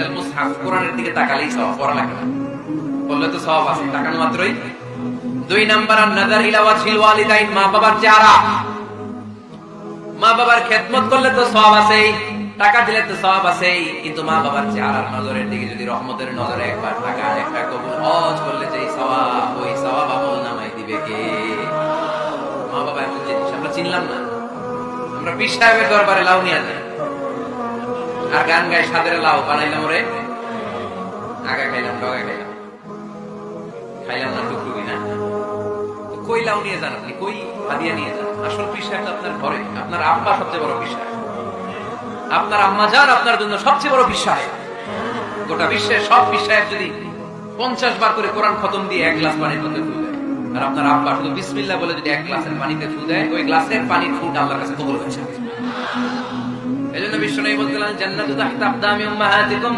ইলাল মুসহাফ, কোরআনের দিকে তাকালেই সওয়াব, পড়া লাগে না, বললে তো সওয়াব আছে, তাকানো মাত্রই। 2 নাম্বার আন-নাযার ইলা ওয়াজহিল ওয়ালিদাইন, মা বাবার চেহারা, মা বাবার খেদমত করলে তো সওয়াব আছেই, টাকা দিলে তো সওয়াব আছেই, কিন্তু মা বাবার চেহারার নজরের দিকে যদি রহমতের নজরে একবার তাকান, একটা কবুল হজ করলে যে সওয়াব, ওই সওয়াব আমল নামাই দিবে কে? মা বাবা এমন জিনিস আমরা চিনলাম না। আমরা পীর সাহেবের দরবারে লাউ নিয়ে যাই আর গান গাই, সাদের লাউ বানাইলাম রে, আগা খাইলাম, ডগা খাইলাম, খাইলাম না টুকটুকি না। কই লাউ নিয়ে যান আপনি, কই হাদিয়া নিয়ে যান? আসল পীর সাহেব আপনার ঘরে, আপনার আব্বা সবচেয়ে বড় পীর সাহেব, আপনার আম্মা জান আপনার জন্য সবচেয়ে বড় পীর সাহেব। গোটা বিশ্বের সব পীর সাহেব যদি 50 বার করে কোরআন খতম দিয়ে 1 গ্লাস পানির মধ্যে ফু দেয়, আর আপনার আব্বা শুধু বিসমিল্লাহ বলে যদি 1 গ্লাসের পানিতে ফু দেয়, ওই গ্লাসের পানির ফুটা আল্লাহর কাছে কবুল হয়েছে। এজন্য বিশ্বনবী বলতেন, জান্নাতু তাহতা আকদামি উম্মাহাতিকুম।